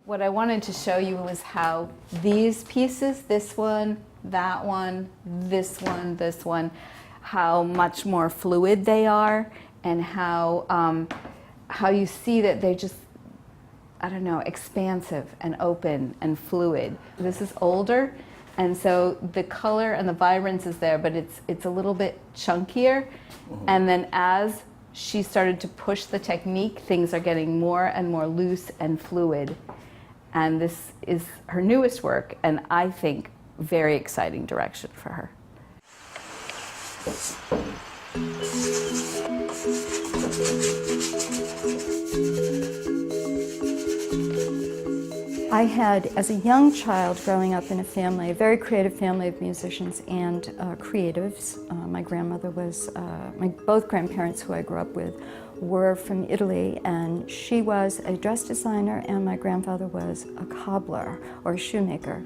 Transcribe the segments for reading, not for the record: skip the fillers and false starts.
What I wanted to show you was how these pieces, this one, that one, this one, how much more fluid they are, and how you see that they just, I don't know, expansive and open and fluid. This is older, and so the color and the vibrance is there, but it's a little bit chunkier. And then as she started to push the technique, things are getting more and more loose and fluid. And this is her newest work, and I think very exciting direction for her. I had, as a young child growing up in a family, a very creative family of musicians and creatives. My grandmother was, both grandparents who I grew up with were from Italy, and she was a dress designer and my grandfather was a cobbler or a shoemaker.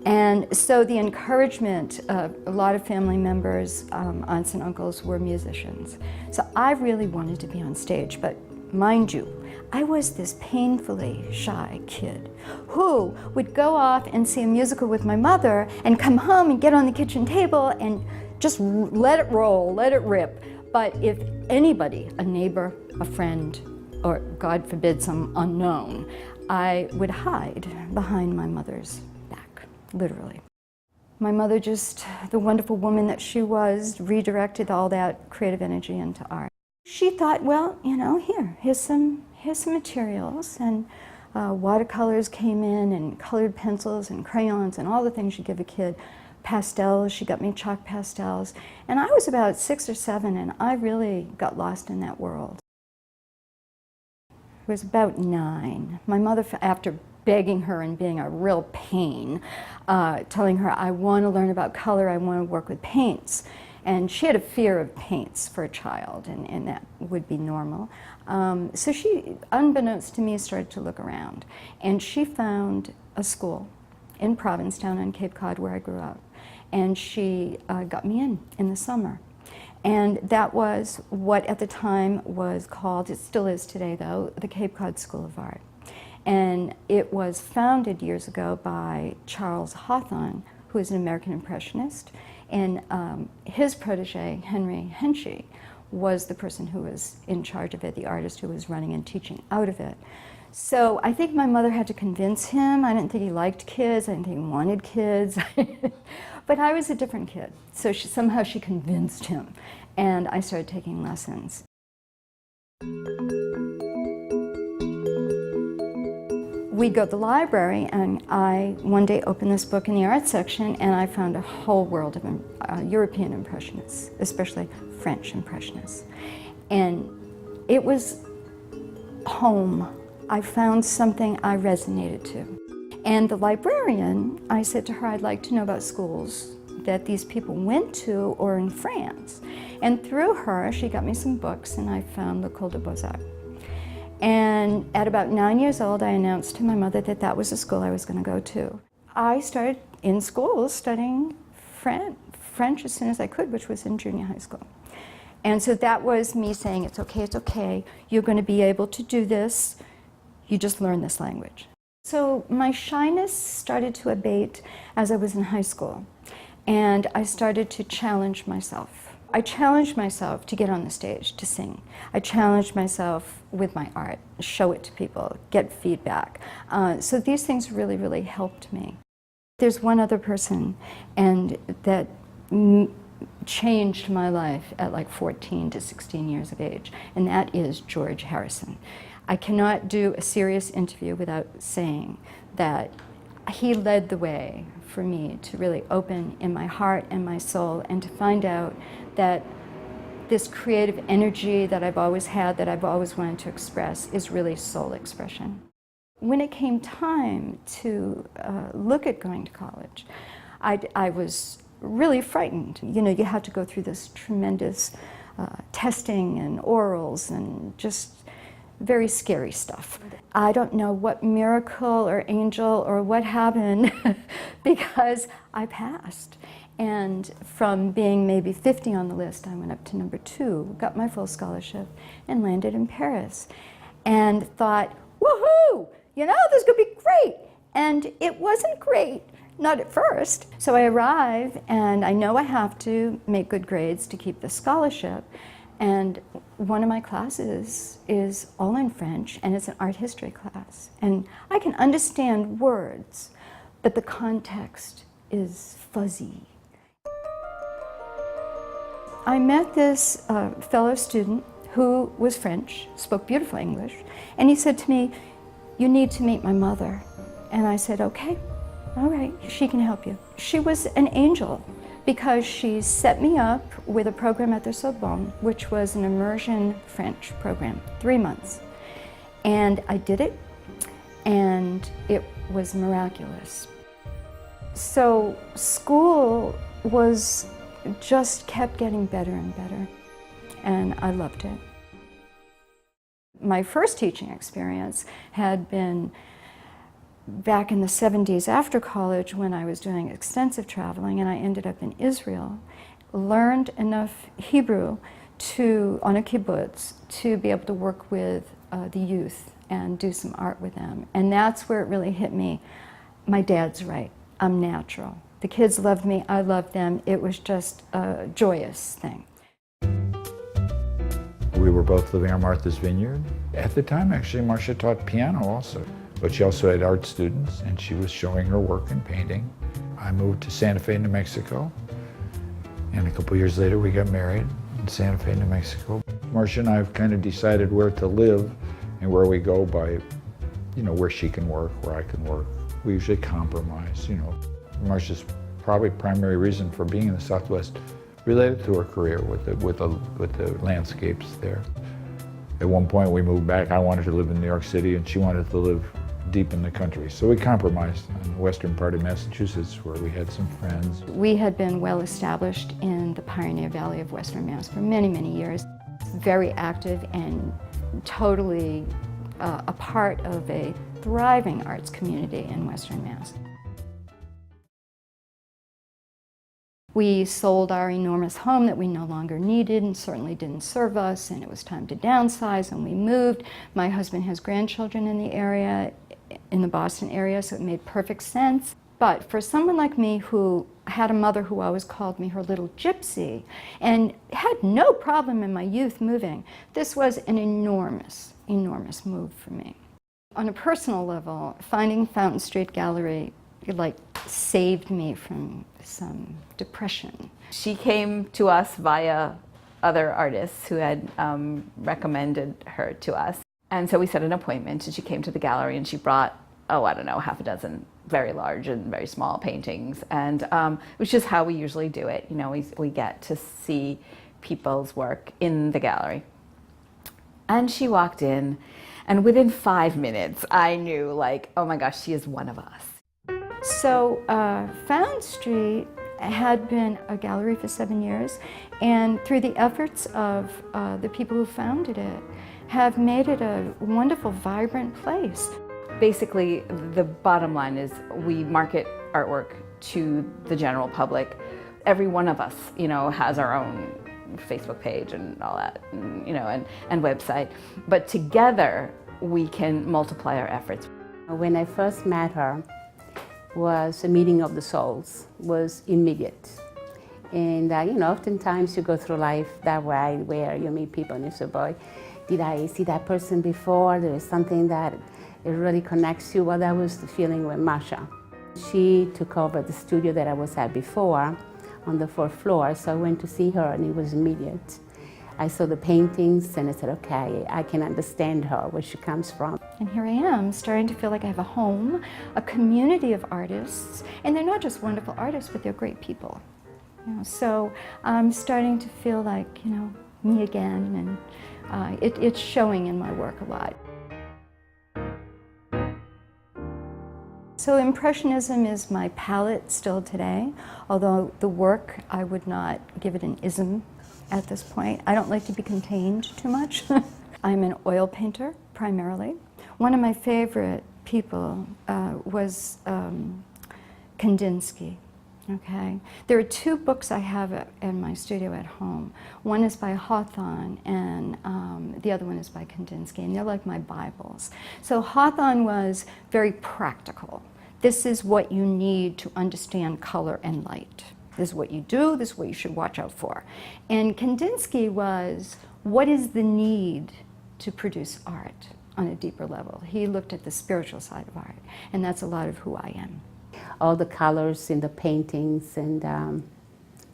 And so the encouragement of a lot of family members, aunts and uncles, were musicians. So I really wanted to be on stage, but mind you, I was this painfully shy kid who would go off and see a musical with my mother and come home and get on the kitchen table and just let it roll, let it rip. But if anybody, a neighbor, a friend, or God forbid some unknown, I would hide behind my mother's back, literally. My mother, just the wonderful woman that she was, redirected all that creative energy into art. She thought, well, you know, here's some materials, and watercolors came in, and colored pencils and crayons and all the things you give a kid. Pastels, she got me chalk pastels. And I was about 6 or 7, and I really got lost in that world. I was about 9. My mother, after begging her and being a real pain, telling her, I want to learn about color, I want to work with paints. And she had a fear of paints for a child, and that would be normal. So she, unbeknownst to me, started to look around. And she found a school in Provincetown on Cape Cod, where I grew up. And she got me in the summer. And that was what at the time was called, it still is today though, the Cape Cod School of Art. And it was founded years ago by Charles Hawthorne, who is an American Impressionist. And his protege, Henry Henshey, was the person who was in charge of it, the artist who was running and teaching out of it. So I think my mother had to convince him. I didn't think he liked kids. I didn't think he wanted kids. But I was a different kid. So somehow she convinced him. And I started taking lessons. We'd go to the library, and I one day opened this book in the art section, and I found a whole world of European Impressionists, especially French Impressionists. And it was home. I found something I resonated to. And the librarian, I said to her, I'd like to know about schools that these people went to or in France. And through her, she got me some books, and I found L'École des Beaux-Arts. And at about 9 years old, I announced to my mother that that was the school I was going to go to. I started in school studying French as soon as I could, which was in junior high school. And so that was me saying, it's okay, you're going to be able to do this, you just learn this language. So my shyness started to abate as I was in high school, and I started to challenge myself. I challenged myself to get on the stage, to sing. I challenged myself with my art, show it to people, get feedback. So these things really, really helped me. There's one other person, and that changed my life at like 14 to 16 years of age, and that is George Harrison. I cannot do a serious interview without saying that he led the way for me to really open in my heart and my soul, and to find out that this creative energy that I've always had, that I've always wanted to express, is really soul expression. When it came time to look at going to college, I was really frightened. You know, you had to go through this tremendous testing and orals and just very scary stuff. I don't know what miracle or angel or what happened because I passed. And from being maybe 50 on the list, I went up to number 2, got my full scholarship, and landed in Paris. And thought, woohoo! you know, this could be great. And it wasn't great, not at first. So I arrive and I know I have to make good grades to keep the scholarship. And one of my classes is all in French, and it's an art history class. And I can understand words, but the context is fuzzy. I met this fellow student who was French, spoke beautiful English, and he said to me, "You need to meet my mother." And I said, "Okay, all right, she can help you." She was an angel because she set me up with a program at the Sorbonne, which was an immersion French program, 3 months. And I did it, and it was miraculous. So school just kept getting better and better, and I loved it. My first teaching experience had been back in the 70s after college when I was doing extensive traveling, and I ended up in Israel, learned enough Hebrew on a kibbutz to be able to work with the youth and do some art with them. And that's where it really hit me. My dad's right. I'm natural. The kids loved me. I loved them. It was just a joyous thing. We were both living on Martha's Vineyard. At the time, actually, Marcia taught piano also. But she also had art students, and she was showing her work in painting. I moved to Santa Fe, New Mexico, and a couple years later we got married in Santa Fe, New Mexico. Marcia and I have kind of decided where to live and where we go by, where she can work, where I can work. We usually compromise, Marcia's probably primary reason for being in the Southwest related to her career with the landscapes there. At one point we moved back. I wanted to live in New York City, and she wanted to live deep in the country. So we compromised in the western part of Massachusetts, where we had some friends. We had been well established in the Pioneer Valley of Western Mass for many, many years. Very active and totally a part of a thriving arts community in Western Mass. We sold our enormous home that we no longer needed and certainly didn't serve us, and it was time to downsize, and we moved. My husband has grandchildren in the area, in the Boston area, so it made perfect sense. But for someone like me who had a mother who always called me her little gypsy and had no problem in my youth moving, this was an enormous, enormous move for me. On a personal level, finding Fountain Street Gallery saved me from some depression. She came to us via other artists who had recommended her to us. And so we set an appointment, and she came to the gallery, and she brought, half a dozen very large and very small paintings. And which is how we usually do it. We get to see people's work in the gallery. And she walked in, and within 5 minutes, I knew, oh my gosh, she is one of us. So Fountain Street had been a gallery for 7 years, and through the efforts of the people who founded it, have made it a wonderful, vibrant place. Basically, the bottom line is we market artwork to the general public. Every one of us, has our own Facebook page and all that, and website. But together, we can multiply our efforts. When I first met her, was a meeting of the souls, was immediate. And oftentimes you go through life that way, where you meet people and you say, boy, did I see that person before? There is something that it really connects you. Well, that was the feeling with Marcia. She took over the studio that I was at before on the 4th floor, so I went to see her, and it was immediate. I saw the paintings, and I said, okay, I can understand her, where she comes from. And here I am, starting to feel like I have a home, a community of artists, and they're not just wonderful artists, but they're great people. So I'm starting to feel like, me again, and it's showing in my work a lot. So Impressionism is my palette still today, although the work, I would not give it an ism at this point. I don't like to be contained too much. I'm an oil painter, primarily. One of my favorite people was Kandinsky. Okay. There are two books I have in my studio at home. One is by Hawthorne, and the other one is by Kandinsky, and they're like my Bibles. So Hawthorne was very practical. This is what you need to understand color and light. This is what you do, this is what you should watch out for. And Kandinsky was, what is the need to produce art on a deeper level? He looked at the spiritual side of art, and that's a lot of who I am. All the colors in the paintings, and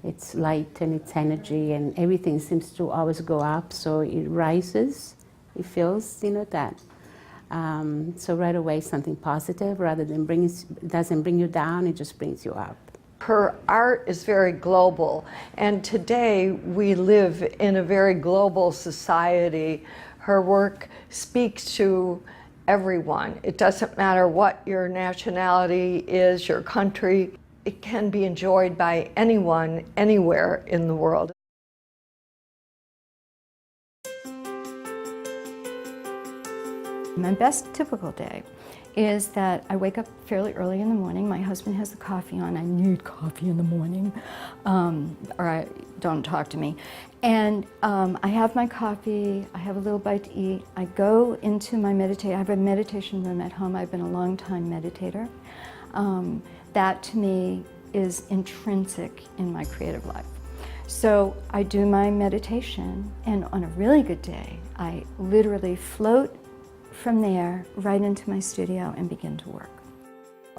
its light and its energy, and everything seems to always go up, so it rises, it feels, you know, that. So right away something positive, rather than doesn't bring you down, it just brings you up. Her art is very global, and today we live in a very global society. Her work speaks to everyone. It doesn't matter what your nationality is, your country. It can be enjoyed by anyone, anywhere in the world. My best typical day is that I wake up fairly early in the morning. My husband has the coffee on. I need coffee in the morning, or don't talk to me. And I have my coffee, I have a little bite to eat. I go into my meditation. I have a meditation room at home. I've been a long time meditator. That to me is intrinsic in my creative life. So I do my meditation, and on a really good day, I literally float from there right into my studio and begin to work.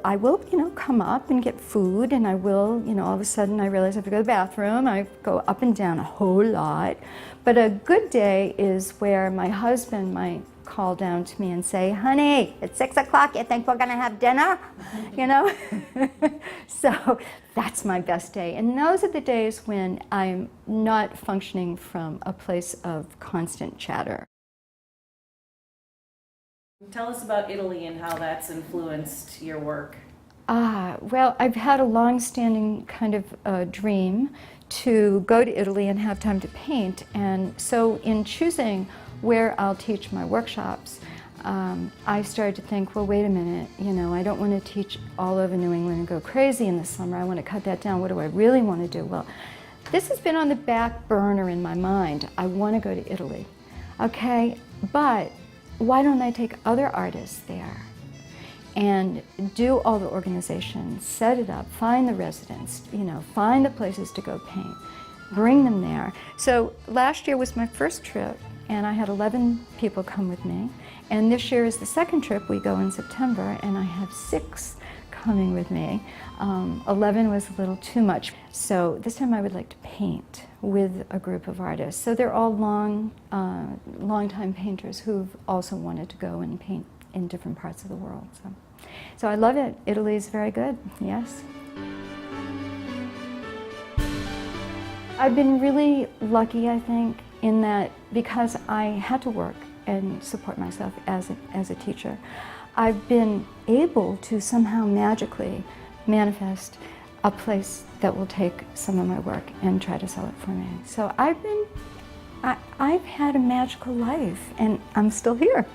I will, come up and get food, and I will, all of a sudden I realize I have to go to the bathroom. I go up and down a whole lot. But a good day is where my husband might call down to me and say, honey, it's 6 o'clock, you think we're gonna have dinner? So that's my best day. And those are the days when I'm not functioning from a place of constant chatter. Tell us about Italy and how that's influenced your work. Well, I've had a long-standing kind of dream to go to Italy and have time to paint. And so in choosing where I'll teach my workshops, I started to think, well, wait a minute, I don't want to teach all over New England and go crazy in the summer. I want to cut that down. What do I really want to do? Well, this has been on the back burner in my mind. I want to go to Italy. Okay, but why don't I take other artists there and do all the organization, set it up, find the residents, find the places to go paint, bring them there. So last year was my first trip, and I had 11 people come with me. And this year is the second trip. We go in September, and I have 6 coming with me. 11 was a little too much. So this time I would like to paint with a group of artists. So they're all long-time painters who've also wanted to go and paint in different parts of the world. So I love it. Italy is very good, yes. I've been really lucky, I think, in that because I had to work and support myself as a teacher, I've been able to somehow magically manifest a place that will take some of my work and try to sell it for me. So I've had a magical life, and I'm still here.